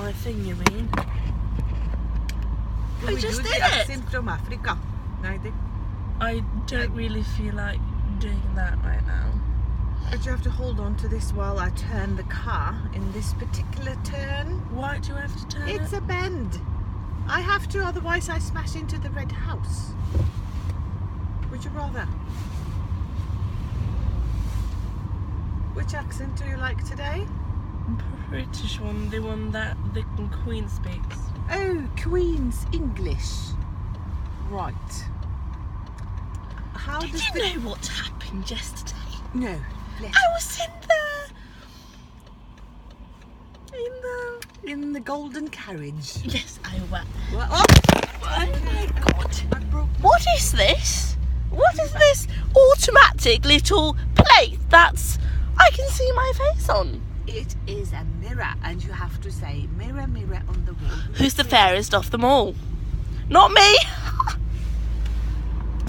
my thing, you mean? Can I we just do did the it. accent from Africa? Neither. I don't really feel like doing that right now. But you have to hold on to this while I turn the car in this particular turn. Why do you have to turn It's it? a bend. I have to, otherwise I smash into the red house. Would you rather? Which accent do you like today? British one, the one that the Queen speaks. Oh, Queen's English. Right. How Did does you know what happened yesterday? No. I was In the golden carriage. Yes, I was. What? Oh! Oh my god. I broke. What is this? What is this automatic little plate that's I can see my face on? It is a mirror, and you have to say, mirror, mirror on the wall. Who's the fairest of them all? Not me!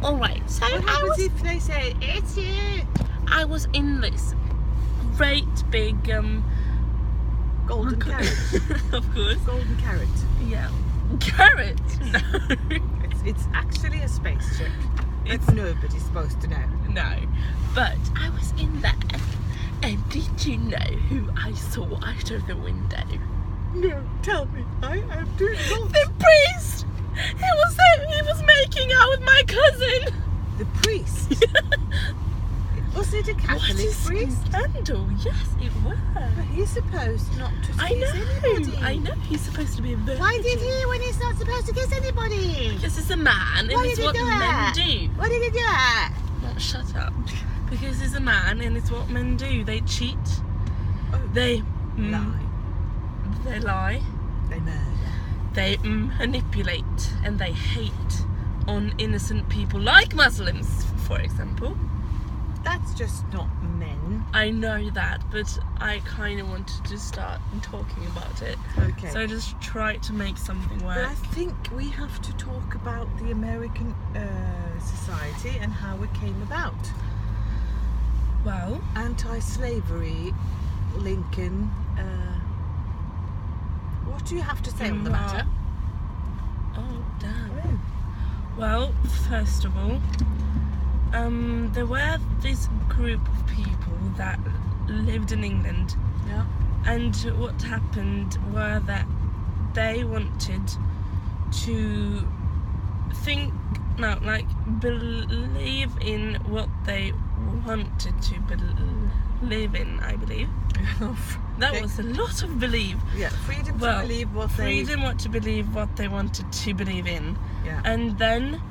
Alright, so What happens if they say, it's you? I was in this great big Golden carrot. of course. Golden carrot. Yeah. Carrot? No. It's actually a spaceship. It's nobody's supposed to know. No. But I was in there, and did you know who I saw out of the window? No, tell me. I do not. The priest! He was making out with my cousin! The priest? Was it a Catholic priest? Scandal? Yes, it was. But he's supposed not to kiss anybody. I know. He's supposed to be a virgin. Why did he when he's not supposed to kiss anybody? Because he's a man, and Why it's did he what do men it? do. Why did he do it? Oh, shut up. Because he's a man, and it's what men do. They cheat. Oh, They lie. They lie. They murder. They manipulate, and they hate on innocent people like Muslims, for example. That's just not men. I know that, but I kind of wanted to start talking about it. Okay. So I just tried to make something But work. I think we have to talk about the American society and how it came about. Well, Anti-slavery, Lincoln. What do you have to say on the matter? oh damn. Well, first of all, there were this group of people that lived in England, Yeah. and what happened were that they wanted to believe in what they wanted to believe in, I believe. That was a lot of believe. Yeah, freedom to Well, believe what freedom to believe what they wanted to believe in. Yeah. And then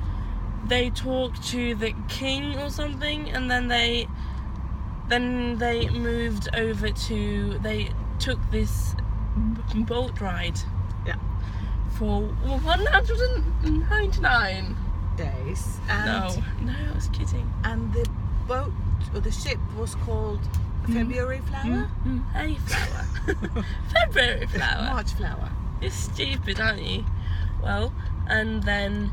they talked to the king or something, and then they moved over to, they took this boat ride. Yeah. For 199 days. And No, I was kidding. And the boat or the ship was called February Flower? Hey, flower. February flower. March Flower. You're stupid, aren't you? Well, and then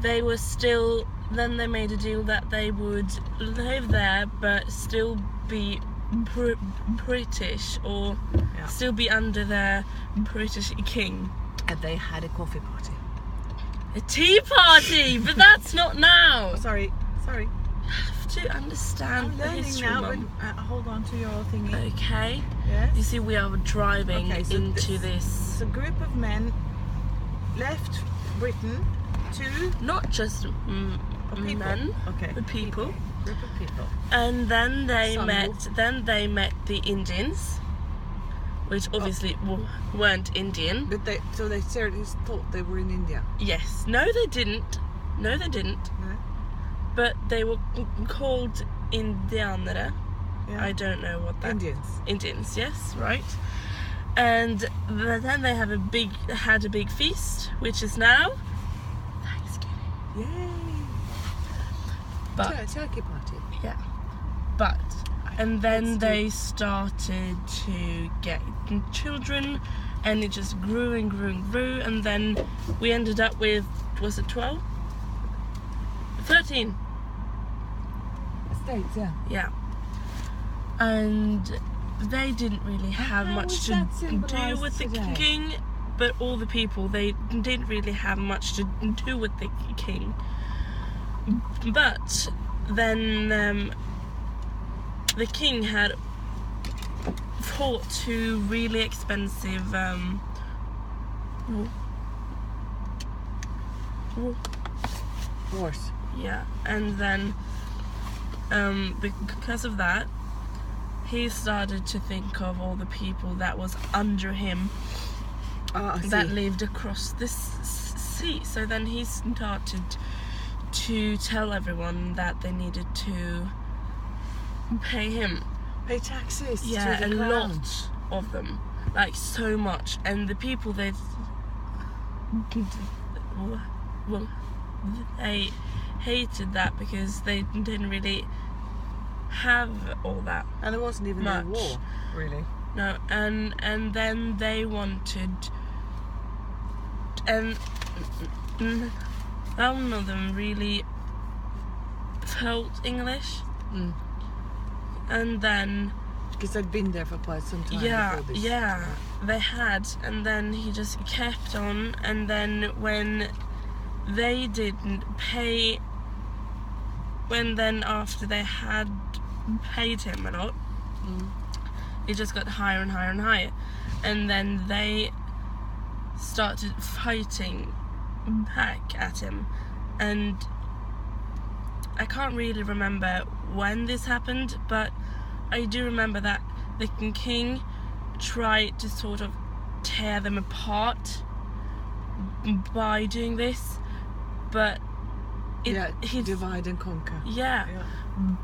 they were still, then they made a deal that they would live there but still be British, or still be under their British king. And they had a coffee party. A tea party, but that's not now. Sorry. You have to understand I'm the learning history, now. Mum. Hold on to your thingy. Okay. Yes. You see, we are driving Okay, so into this. It's a group of men left Britain to Not just people. men, Okay. but people. Group of people. And then they Some met the Indians, which obviously weren't Indian. But they seriously thought they were in India. Yes. No, they didn't. No. But they were called Indianere. Yeah. I don't know what that. Indians. Yes, right. And then they had a big feast, which is now Thanksgiving. Yay! But Turkey party. yeah, but and then they started to get children, and it just grew and grew and grew, and then we ended up with, was it 12? 13. States, yeah. Yeah. And they didn't really have how much is to that do symbolised with the today? king, but all the people, they didn't really have much to do with the king. But then the king had fought 2 really expensive Wars. yeah, and then because of that, he started to think of all the people that was under him I that see. lived across this sea. So then he started to tell everyone that they needed to pay him. Pay taxes Yeah, to a the crown. lot of them, like so much. And the people they hated that because they didn't really have all that. And there wasn't even a Much. war, really. No, and then they wanted, and none of them really felt English. Mm. And then Because I'd been there for quite some time before this. yeah, they had, and then he just kept on, and then when they didn't pay, after they had paid him a lot, it just got higher and higher and higher, and then they started fighting back at him, and I can't really remember when this happened, but I do remember that the king tried to sort of tear them apart by doing this, but he divide and conquer. yeah,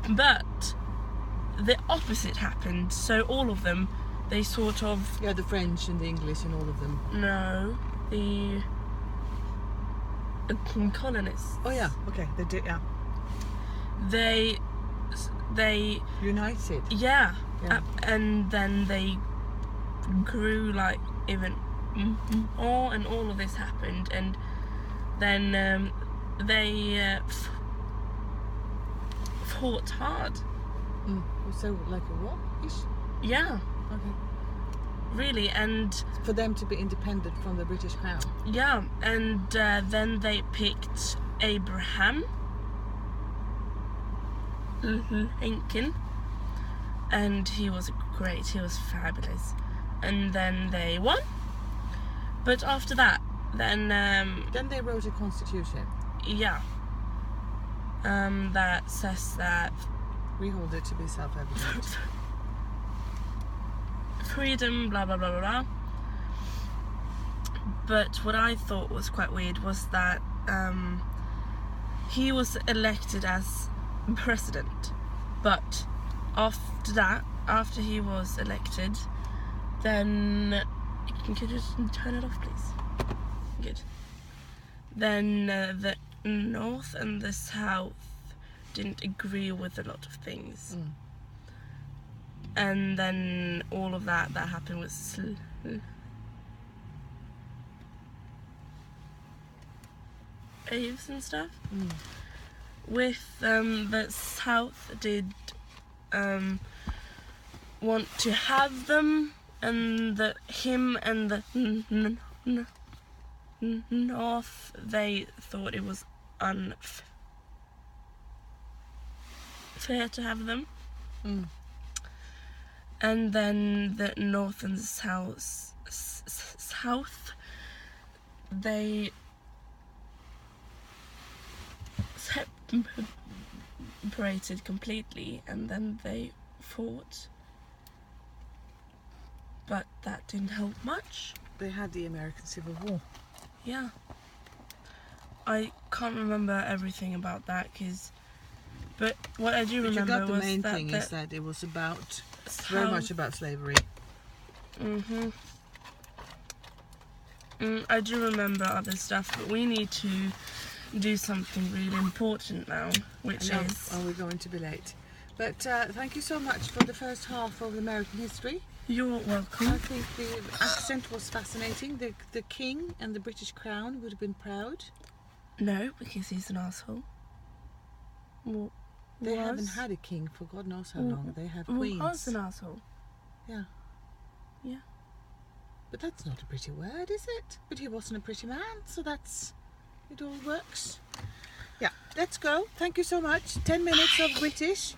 but the opposite happened. So all of them, they sort of Yeah, the French and the English and all of them. no, the colonists. Oh yeah, okay, they did. Yeah, They united. yeah, Yeah. and then they grew like even more, and all of this happened, and then they fought hard. So like a war ish. Yeah, Okay. really, and For them to be independent from the British Crown. yeah, and then they picked Abraham Lincoln, and he was great, he was fabulous, and then they won. But after that, then Then they wrote a constitution. yeah, that says that We hold it to be self-evident. freedom, blah blah blah blah blah. But what I thought was quite weird was that he was elected as president, but after that, after he was elected, then can you just turn it off, please? Good. Then the North and the South didn't agree with a lot of things. And then all of that happened with slaves and stuff. With the South did want to have them, and him and the North, they thought it was unfair to have them. And then the North and the South, they separated completely, and then they fought. But that didn't help much. They had the American Civil War. Yeah. I can't remember everything about that, but what I do But you remember got the was main that thing the is that it was about very much about slavery. I do remember other stuff, but we need to do something really important now, which Now, is... we're going to be late. But thank you so much for the first half of American history. You're I welcome. think the accent was fascinating. The king and the British Crown would have been proud. No, because he's an asshole. They haven't had a king for God knows how long. They have queens. Was an asshole. Yeah. Yeah. But that's not a pretty word, is it? But he wasn't a pretty man, so it all works. Yeah, let's go. Thank you so much. 10 minutes of British.